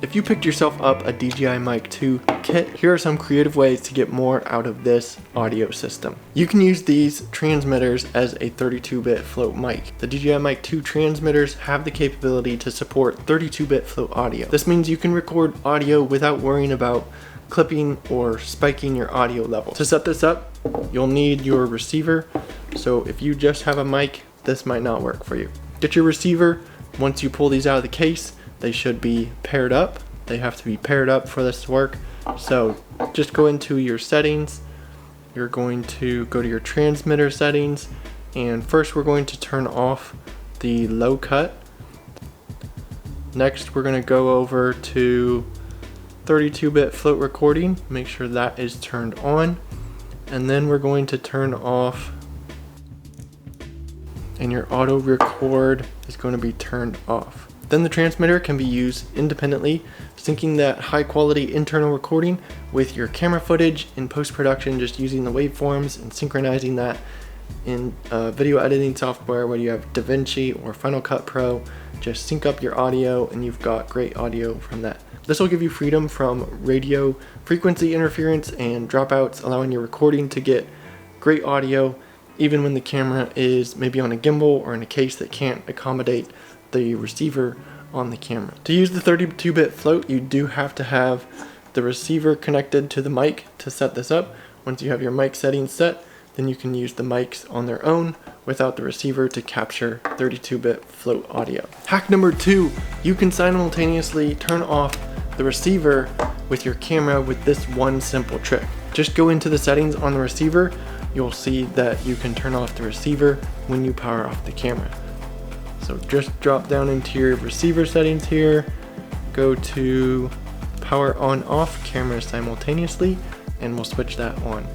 If you picked yourself up a DJI Mic 2 kit, here are some creative ways to get more out of this audio system. You can use these transmitters as a 32-bit float mic. The DJI Mic 2 transmitters have the capability to support 32-bit float audio. This means you can record audio without worrying about clipping or spiking your audio level. To set this up, you'll need your receiver. So if you just have a mic, this might not work for you. Get your receiver. Once you pull these out of the case, they should be paired up. They have to be paired up for this to work. So just go into your settings. You're going to go to your transmitter settings, and first we're going to turn off the low cut. Next we're going to go over to 32-bit float recording. Make sure that is turned on, and then we're going to turn off, and your auto record is going to be turned off. Then the transmitter can be used independently, syncing that high quality internal recording with your camera footage in post-production, just using the waveforms and synchronizing that in video editing software, whether you have DaVinci or Final Cut Pro. Just sync up your audio and you've got great audio from that. This will give you freedom from radio frequency interference and dropouts, allowing your recording to get great audio even when the camera is maybe on a gimbal or in a case that can't accommodate the receiver on the camera. To use the 32-bit float, you do have to have the receiver connected to the mic to set this up. Once you have your mic settings set, then you can use the mics on their own without the receiver to capture 32-bit float audio. Hack number 2, you can simultaneously turn off the receiver with your camera with this one simple trick. Just go into the settings on the receiver. You'll see that you can turn off the receiver when you power off the camera. So just drop down into your receiver settings here, go to power on off camera simultaneously, and we'll switch that on.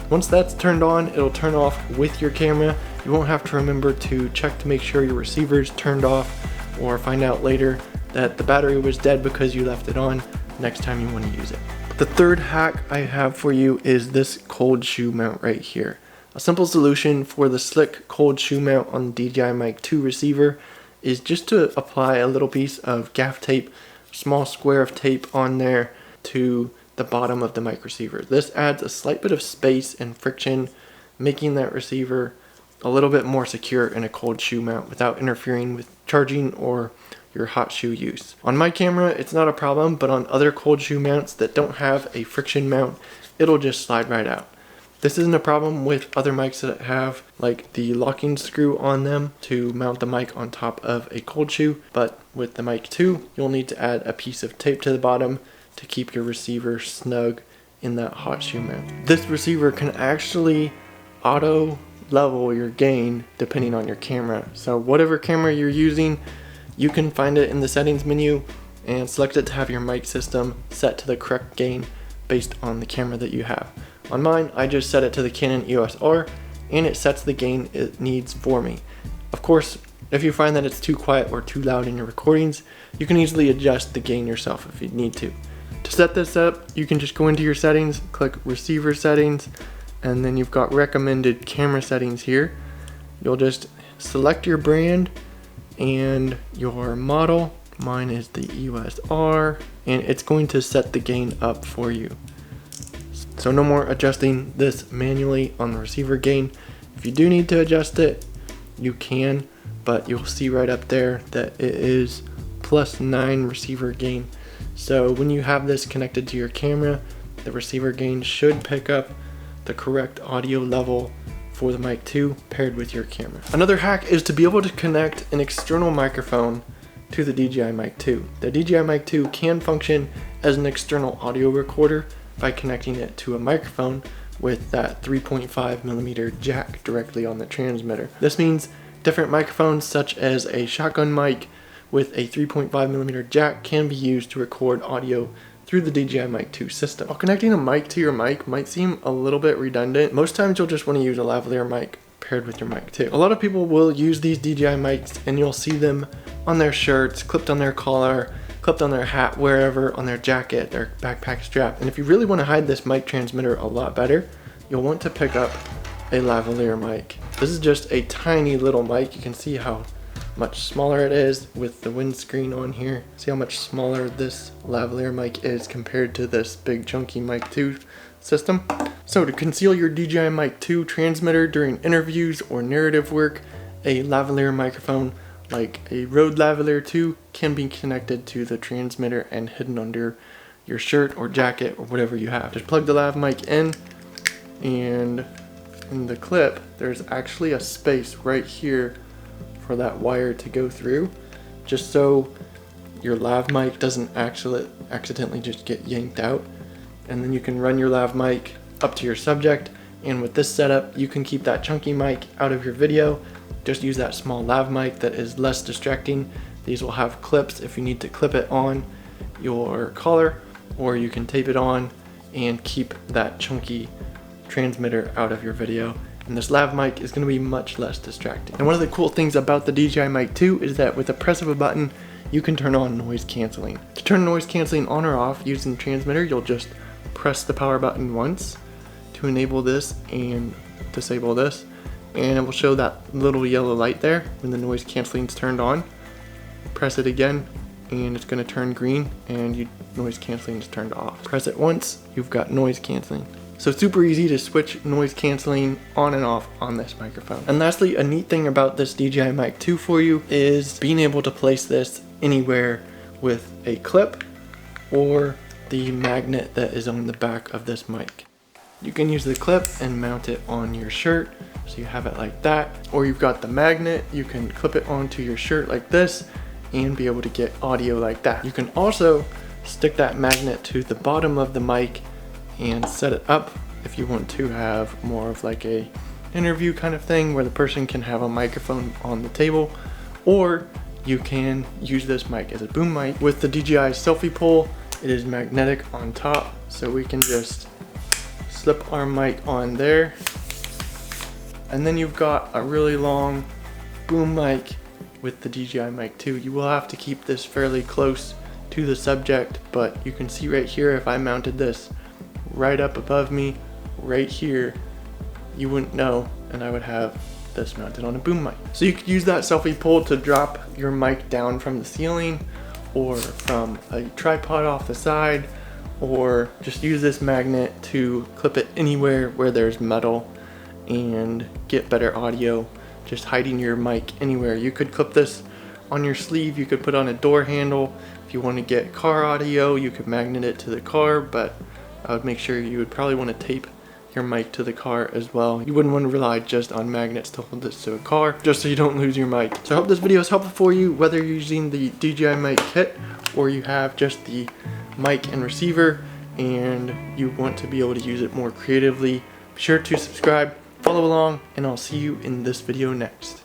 Once that's turned on, it'll turn off with your camera. You won't have to remember to check to make sure your receiver's turned off or find out later that the battery was dead because you left it on next time you want to use it. The third hack I have for you is this cold shoe mount right here. A simple solution for the slick cold shoe mount on the DJI Mic 2 receiver is just to apply a little piece of gaff tape, small square of tape on there to the bottom of the mic receiver. This adds a slight bit of space and friction, making that receiver a little bit more secure in a cold shoe mount without interfering with charging or your hot shoe use. On my camera, it's not a problem, but on other cold shoe mounts that don't have a friction mount, it'll just slide right out. This isn't a problem with other mics that have like the locking screw on them to mount the mic on top of a cold shoe, but with the Mic 2, you'll need to add a piece of tape to the bottom to keep your receiver snug in that hot shoe mount. This receiver can actually auto level your gain depending on your camera. So whatever camera you're using, you can find it in the settings menu and select it to have your mic system set to the correct gain based on the camera that you have. On mine, I just set it to the Canon EOS R and it sets the gain it needs for me. Of course, if you find that it's too quiet or too loud in your recordings, you can easily adjust the gain yourself if you need to. To set this up, you can just go into your settings, click receiver settings, and then you've got recommended camera settings here. You'll just select your brand and your model. Mine is the EOS R, and it's going to set the gain up for you. So no more adjusting this manually on the receiver gain. If you do need to adjust it, you can, but you'll see right up there that it is +9 receiver gain. So when you have this connected to your camera, the receiver gain should pick up the correct audio level for the Mic 2 paired with your camera. Another hack is to be able to connect an external microphone to the DJI Mic 2. The DJI Mic 2 can function as an external audio recorder by connecting it to a microphone with that 3.5mm jack directly on the transmitter. This means different microphones such as a shotgun mic with a 3.5mm jack can be used to record audio through the DJI Mic 2 system. While connecting a mic to your mic might seem a little bit redundant, most times you'll just want to use a lavalier mic paired with your Mic 2. A lot of people will use these DJI mics and you'll see them on their shirts, clipped on their collar, clipped on their hat, wherever, on their jacket, their backpack strap. And if you really want to hide this mic transmitter a lot better, you'll want to pick up a lavalier mic. This is just a tiny little mic. You can see how much smaller it is with the windscreen on here. See how much smaller this lavalier mic is compared to this big chunky Mic 2 system. So to conceal your DJI Mic 2 transmitter during interviews or narrative work, a lavalier microphone like a Rode Lavalier 2 can be connected to the transmitter and hidden under your shirt or jacket or whatever you have. Just plug the lav mic in, and in the clip there's actually a space right here for that wire to go through, just so your lav mic doesn't accidentally just get yanked out. And then you can run your lav mic up to your subject, and with this setup you can keep that chunky mic out of your video. Just use that small lav mic that is less distracting. These will have clips if you need to clip it on your collar, or you can tape it on and keep that chunky transmitter out of your video. And this lav mic is going to be much less distracting. And one of the cool things about the DJI Mic 2 is that with the press of a button you can turn on noise canceling. To turn noise canceling on or off using the transmitter, you'll just press the power button once to enable this and disable this, and it will show that little yellow light there when the noise canceling is turned on. Press it again and it's going to turn green and noise canceling is turned off. Press it once, you've got noise canceling. So super easy to switch noise canceling on and off on this microphone. And lastly, a neat thing about this DJI Mic 2 for you is being able to place this anywhere with a clip or the magnet that is on the back of this mic. You can use the clip and mount it on your shirt, so you have it like that, or you've got the magnet, you can clip it onto your shirt like this and be able to get audio like that. You can also stick that magnet to the bottom of the mic and set it up if you want to have more of like a interview kind of thing where the person can have a microphone on the table, or you can use this mic as a boom mic. With the DJI selfie pole, it is magnetic on top, so we can just slip our mic on there, and then you've got a really long boom mic with the DJI Mic 2. You will have to keep this fairly close to the subject, but you can see right here, if I mounted this right up above me right here, you wouldn't know, and I would have this mounted on a boom mic. So you could use that selfie pole to drop your mic down from the ceiling or from a tripod off the side, or just use this magnet to clip it anywhere where there's metal and get better audio, just hiding your mic anywhere. You could clip this on your sleeve, you could put on a door handle. If you want to get car audio, you could magnet it to the car, but I would make sure you would probably want to tape your mic to the car as well. You wouldn't want to rely just on magnets to hold this to a car, just so you don't lose your mic. So I hope this video is helpful for you, whether you're using the DJI Mic kit or you have just the mic and receiver and you want to be able to use it more creatively. Be sure to subscribe, follow along, and I'll see you in this video next.